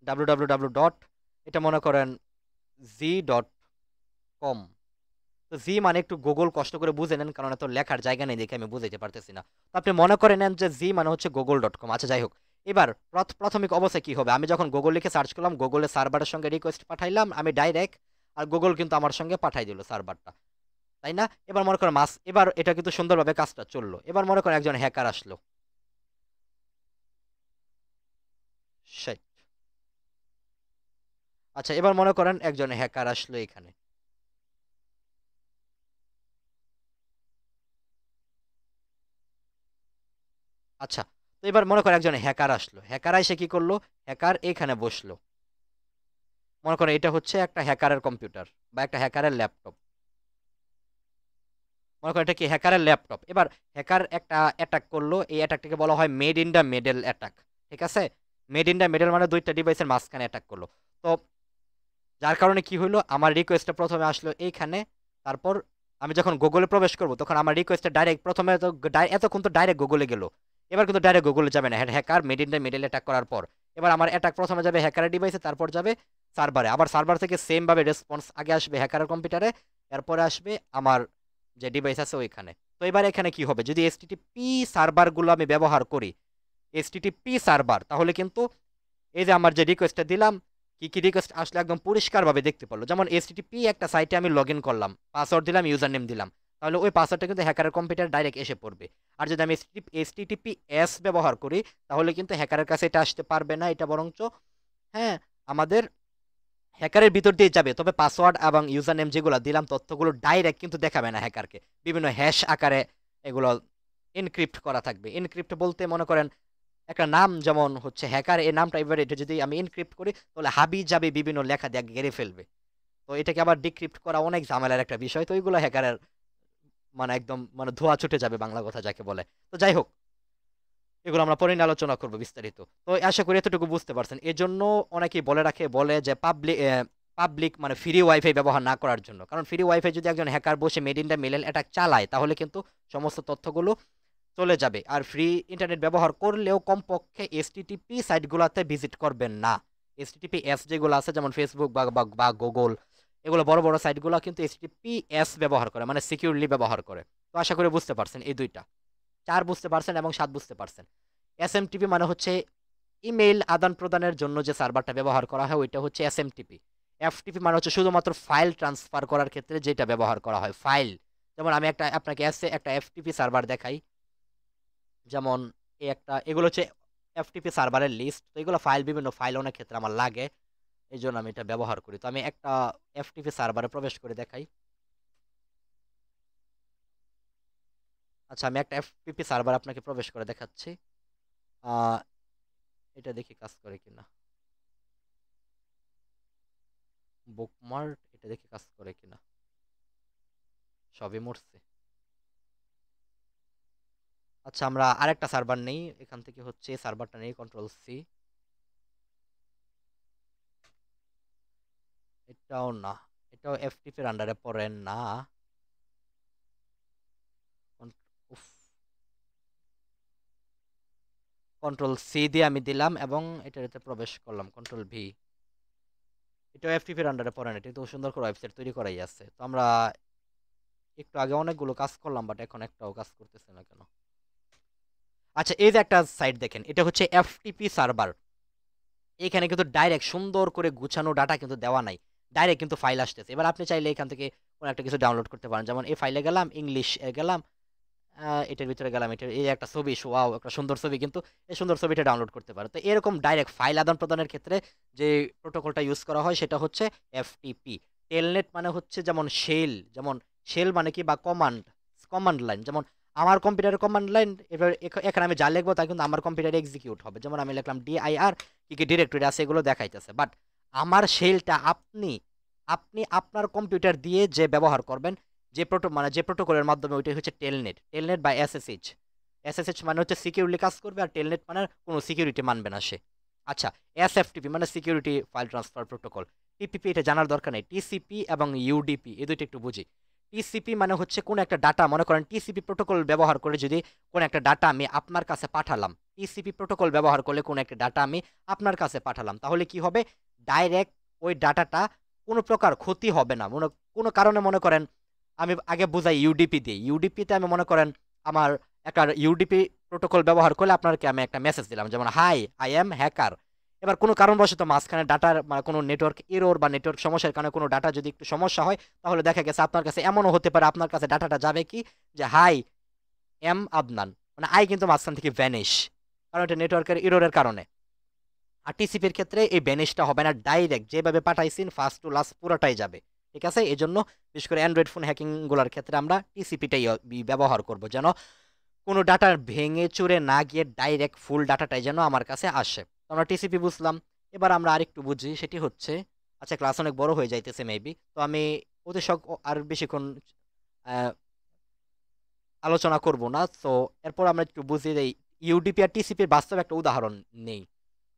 S1: www ডট, এটা মনে করেন g.com। তো জি মানে একটু গুগল কষ্ট করে বুঝে নেন, কারণ এত লেখার জায়গা নেই দেখে আমি বুঝাইতে পারতেছি না। তো আপনি মনে করে নেন যে জি মানে হচ্ছে google.com। আচ্ছা যাই হোক, এবার প্রাথমিক অবস্থায় কি হবে, আমি যখন গুগল লিখে সার্চ করলাম, গুগলের সার্ভারের সঙ্গে রিকোয়েস্ট পাঠাইলাম আমি ডাইরেক্ট, আর গুগল কিন্তু আমার সঙ্গে পাঠাই দিল সার্ভারটা, তাই না? এবার মনে করেন এবার এটা কিন্তু সুন্দরভাবে কাজটা চললো। এবার মনে করেন একজন হ্যাকার আসলো, Shit। আচ্ছা, এবার মনে করেন একজন হ্যাকার আসলো এখানে, আচ্ছা, তো এবার মনে করো একজন হ্যাকার আসলো, হ্যাকার এসে কি করলো, হ্যাকার এখানে বসলো, মনে করো এটা হচ্ছে একটা হ্যাকারের কম্পিউটার বা একটা হ্যাকারের ল্যাপটপ, মনে করো এটা কি হ্যাকারের ল্যাপটপ। এবার হ্যাকার একটা অ্যাটাক করলো, এই অ্যাটাকটাকে বলা হয় made in the middle attack. ঠিক আছে, মেড ইন দ্য মিডল মানে দুইটা ডিভাইসের মাঝখানে অ্যাটাক করলো। তো যার কারণে কি হলো, আমার রিকোয়েস্টটা প্রথমে আসলো এইখানে, তারপর আমি যখন গুগলে প্রবেশ করব তখন আমার রিকোয়েস্টটা ডাইরেক্ট প্রথমে তো এতক্ষণ তো ডাইরেক্ট গুগলে গেল, এবার কিন্তু ডাইরেক্ট গুগলে যাবে না, hacker made in the middle attack করার পর এবার আমার অ্যাটাক প্রথমে যাবে হ্যাকারের ডিভাইসে, তারপর যাবে সার্ভারে, আবার সার্ভার থেকে সেম ভাবে রেসপন্স আগে আসবে হ্যাকারের কম্পিউটারে, এরপরে আসবে আমার যে ডিভাইস আছে ওইখানে। তো এবার এখানে কি হবে, যদি এসটিটিপি সার্ভারগুলো আমি ব্যবহার করি, এসটিটিপি সার্ভার, তাহলে কিন্তু এই যে আমার যে রিকোয়েস্টটা দিলাম, কি কি রিকোয়েস্ট আসলে একদম পরিষ্কারভাবে দেখতে পারলো। যেমন এসটিটিপি একটা সাইটে আমি লগ ইন করলাম, পাসওয়ার্ড দিলাম, ইউজার নেম দিলাম, তাহলে ওই পাসওয়ার্ডটা কিন্তু হ্যাকারের কম্পিউটার ডাইরেক্ট এসে পড়বে। আর যদি আমি এসটিটিপি এস ব্যবহার করি, তাহলে কিন্তু হ্যাকারের কাছে এটা আসতে পারবে না, এটা বরঞ্চ হ্যাঁ আমাদের হ্যাকারের ভিতর দিয়ে যাবে, তবে পাসওয়ার্ড এবং ইউজার নেম যেগুলো দিলাম তথ্যগুলো ডাইরেক্ট কিন্তু দেখাবে না হ্যাকারকে, বিভিন্ন হ্যাশ আকারে এগুলো এনক্রিপ্ট করা থাকবে। এনক্রিপ্ট বলতে মনে করেন একটা নাম যেমন হচ্ছে হ্যাকার, এই নামটা এবার এটা যদি আমি এনক্রিপ্ট করি তাহলে হাবি যাবে বিভিন্ন লেখা দিয়ে ঘিরে ফেলবে। তো এটাকে আবার ডিক্রিপ্ট করা অনেক ঝামেলার একটা বিষয়, তো ওইগুলো হ্যাকারের মানে একদম মানে ধোয়া ছুটে যাবে বাংলা কথা যাকে বলে। তো যাই হোক, এগুলো আমরা পরে নিয়ে আলোচনা করবো বিস্তারিত। তো আশা করি এতটুকু বুঝতে পারছেন। এই জন্য অনেকেই বলে রাখে, বলে যে পাবলিক মানে ফ্রি ওয়াইফাই ব্যবহার না করার জন্য, কারণ ফ্রি ওয়াইফাই যদি একজন হ্যাকার বসে made in the middle attack চালায় তাহলে কিন্তু সমস্ত তথ্যগুলো চলে যাবে। আর ফ্রি ইন্টারনেট ব্যবহার করলেও কমপক্ষে এসটিটিপি সাইটগুলোতে ভিজিট করবেন না। এসটিটিপি এস যেগুলো আছে যেমন ফেসবুক বা গুগল, এগুলো বড় বড় সাইটগুলো কিন্তু এসটিটিপি এস ব্যবহার করে, মানে সিকিউরলি ব্যবহার করে। তো আশা করি বুঝতে পারছেন এই দুইটা, 4 বুঝতে পারছেন এবং 7 বুঝতে পারছেন। এসএমটিপি মানে হচ্ছে ইমেইল আদান প্রদানের জন্য যে সার্ভারটা ব্যবহার করা হয় ওইটা হচ্ছে এসএমটিপি। এফটিপি মানে হচ্ছে শুধুমাত্র ফাইল ট্রান্সফার করার ক্ষেত্রে যেটা ব্যবহার করা হয়, ফাইল। যেমন আমি আপনাকে একটা এফটিপি সার্ভার দেখাই, যেমন এগুলো হচ্ছে এফটিপি সার্ভারের লিস্ট। তো এগুলো ফাইল, বিভিন্ন ফাইল অনেক ক্ষেত্রে আমার লাগে, এই জন্য আমি এটা ব্যবহার করি। তো আমি একটা এফটিপি সার্ভারে প্রবেশ করে দেখাই। আচ্ছা, আমি একটা এফটিপি সার্ভার আপনাকে প্রবেশ করে দেখাচ্ছি। আহ এটা দেখি কাজ করে কিনা। বুকমার্ক, এটা দেখি কাজ করে কিনা। সবই মরছে। আচ্ছা, আমরা আরেকটা সার্ভার নেই এখান থেকে, হচ্ছে সার্ভারটা নেই, কন্ট্রোল সি। এটাও না, এটাও এফটিপি এর আন্ডারে পড়ে না। কন্ট্রোল সি দিয়ে আমি দিলাম এবং এটাতে প্রবেশ করলাম, কন্ট্রোল ভি। এটাও এফটিপি এর আন্ডারে পড়ে না, এটা তো সুন্দর করে ওয়েবসাইট তৈরি করাই আছে। তো আমরা একটু আগে অনেকগুলো কাজ করলাম, বাট এখন একটাও কাজ করতেছে না কেন। আচ্ছা, এই যে একটা সাইট দেখেন, এটা হচ্ছে এফটিপি সার্ভার। এখানে কিন্তু ডাইরেক্ট সুন্দর করে গুছানো ডাটা কিন্তু দেওয়া নাই, ডাইরেক্ট কিন্তু ফাইল আসতেছে। এবার আপনি চাইলে এখান থেকে কোনো একটা কিছু ডাউনলোড করতে পারেন, যেমন এই ফাইলে গেলাম, ইংলিশ গেলাম, এটার ভিতরে গেলাম, এটার এই একটা ছবি, ওয়াও একটা সুন্দর ছবি, কিন্তু এই সুন্দর ছবিটা ডাউনলোড করতে পারো। তো এরকম ডাইরেক্ট ফাইল আদান প্রদানের ক্ষেত্রে যে প্রোটোকলটা ইউজ করা হয় সেটা হচ্ছে এফটিপি। টেলনেট মানে হচ্ছে যেমন শেল, যেমন শেল মানে কি, বা কমান্ড, কমান্ড লাইন। যেমন আমার কম্পিউটারের কমান্ড লাইন, এবার এখানে আমি যা লিখবো তা কিন্তু আমার কম্পিউটারে এক্সিকিউট হবে। যেমন আমি লিখলাম ডিআইআর, কি কি ডিরেক্টরি আছে এগুলো দেখাইতেছে, বাট আমার শেলটা আপনি আপনি আপনার কম্পিউটার দিয়ে যে ব্যবহার করবেন, যে প্রোটোকলের মাধ্যমে, ওইটাই হচ্ছে টেলনেট। টেলনেট বা এসএসএইচ। এসএসএইচ মানে হচ্ছে সিকিউরলি কাজ করবে, আর টেলনেট মানে কোনো সিকিউরিটি মানবে না সে। আচ্ছা, এসএফটিপি মানে security file transfer protocol. TPP এটা জানার দরকার নেই। টিসিপি এবং ইউডিপি এই দুইটা একটু বুঝি। টিসিপি মানে হচ্ছে কোন একটা ডাটা, মনে করেন টিসিপি প্রোটোকল ব্যবহার করে যদি কোন একটা ডাটা আমি আপনার কাছে পাঠালাম, টিসিপি প্রোটোকল ব্যবহার করলে কোন একটা ডাটা আমি আপনার কাছে পাঠালাম, তাহলে কি হবে, ডাইরেক্ট ওই ডাটাটা কোনো প্রকার ক্ষতি হবে না। কোনো কারণে মনে করেন, আমি আগে বুঝাই ইউডিপি দিয়ে। ইউডিপিতে আমি মনে করেন আমার একটা ইউডিপি প্রোটোকল ব্যবহার করলে আপনাকে আমি একটা মেসেজ দিলাম, যেমন হাই আই এম হ্যাকার। এবার কোনো কারণবশত মাঝখানে ডাটার মানে কোনো নেটওয়ার্ক এরর বা নেটওয়ার্ক সমস্যার কারণে কোনো ডাটা যদি একটু সমস্যা হয়, তাহলে দেখা গেছে আপনার কাছে এমনও হতে পারে আপনার কাছে ডাটাটা যাবে কি, যে হাই এম আদনান, মানে আই কিন্তু মাঝখান থেকে ভ্যানিশ, কারণ এটা নেটওয়ার্কের এররের কারণে। আর টিসিপির ক্ষেত্রে এই ভ্যানিশটা হবে না, ডাইরেক্ট যেভাবে পাঠাইছেন ফার্স্ট টু লাস্ট পুরোটাই যাবে। ঠিক আছে, এই জন্য বিশেষ করে অ্যান্ড্রয়েড ফোন হ্যাকিং গুলার ক্ষেত্রে আমরা টিসিপিটাই ব্যবহার করব, যেন কোনো ডাটা ভেঙে চুরে না গিয়ে ডাইরেক্ট ফুল ডাটাটাই যেন আমার কাছে আসে। তো আমরা টিসিপি বুঝলাম। এবার আমরা আরেকটু বুঝি, সেটি হচ্ছে, আচ্ছা ক্লাস অনেক বড় হয়ে যাইতেছে মেবি, তো আমি আর বেশিক্ষণ আহ, আলোচনা করব না। তো এরপর আমরা একটু বুঝি যে ইউডিপি আর টিসিপির বাস্তব একটা উদাহরণ নেই।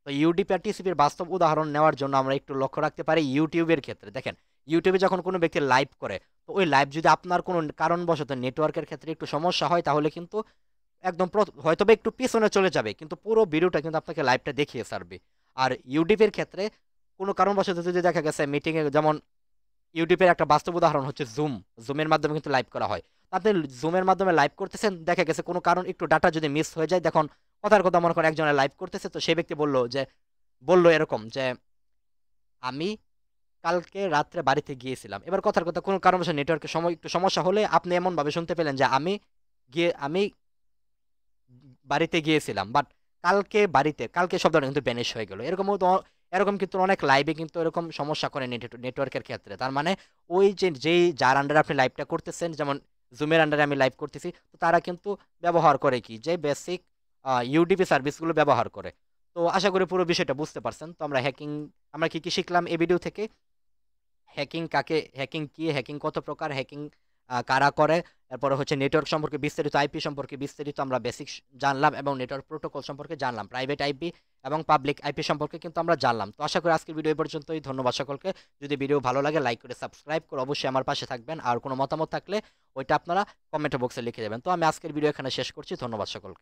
S1: তো ইউডিপি আর টিসিপির বাস্তব উদাহরণ নেওয়ার জন্য আমরা একটু লক্ষ্য রাখতে পারি ইউটিউবের ক্ষেত্রে। দেখেন, ইউটিউবে যখন কোনো ব্যক্তি লাইভ করে, তো ওই লাইভ যদি আপনার কোনো কারণবশত নেটওয়ার্কের ক্ষেত্রে একটু সমস্যা হয়, তাহলে কিন্তু একদম হয়তো বা একটু পিছনে চলে যাবে, কিন্তু পুরো ভিডিওটা কিন্তু আপনাকে লাইভটা দেখিয়ে ছাড়বে। আর ইউটিউবের ক্ষেত্রে কোনো কারণবশত যদি দেখা গেছে মিটিংয়ে, যেমন ইউটিউবের একটা বাস্তব উদাহরণ হচ্ছে জুমের মাধ্যমে কিন্তু লাইভ করা হয়। আপনি জুমের মাধ্যমে লাইভ করতেছেন, দেখা গেছে কোনো কারণ একটু ডাটা যদি মিস হয়ে যায়, দেখুন কথার কথা মনে করেন একজনের লাইভ করতেছে, তো সেই ব্যক্তি বললো এরকম যে আমি কালকে রাত্রে বাড়িতে গিয়েছিলাম। এবার কথার কথা কোনো কারণবশত নেটওয়ার্কের একটু সমস্যা হলে আপনি এমন ভাবে শুনতে পেলেন যে আমি বাড়িতে গিয়েছিলাম, বাট কালকে শব্দটা কিন্তু ব্যানিশ হয়ে গেল। এরকম কিন্তু অনেক লাইভে কিন্তু এরকম সমস্যা করে নেটওয়ার্কের ক্ষেত্রে। তার মানে ওই যার আন্ডারে আপনি লাইভটা করতেছেন, যেমন জুমের আন্ডারে আমি লাইভ করতেছি, তো তারা কিন্তু ব্যবহার করে কি, যে বেসিক ইউডিপি সার্ভিসগুলো ব্যবহার করে। তো আশা করি পুরো বিষয়টা বুঝতে পারছেন। তো আমরা কি কি শিখলাম এই ভিডিও থেকে, হ্যাকিং কি, হ্যাকিং কত প্রকার, হ্যাকিং কারা করে, এরপরে হচ্ছে নেটওয়ার্ক সম্পর্কে বিস্তারিত, আইপি সম্পর্কে বিস্তারিত আমরা বেসিক জানলাম, এবং নেটওয়ার্ক প্রোটোকল সম্পর্কে জানলাম, প্রাইভেট আইপি এবং পাবলিক আইপি সম্পর্কে কিন্তু আমরা জানলাম। তো আশা করি আজকের ভিডিও এই পর্যন্তই। ধন্যবাদ সকলকে। যদি ভিডিও ভালো লাগে লাইক করে সাবস্ক্রাইব করে অবশ্যই আমার পাশে থাকবেন, আর কোনো মতামত থাকলে ওইটা আপনারা কমেন্ট বক্সে লিখে দেবেন। তো আমি আজকের ভিডিও এখানে শেষ করছি। ধন্যবাদ সকলকে।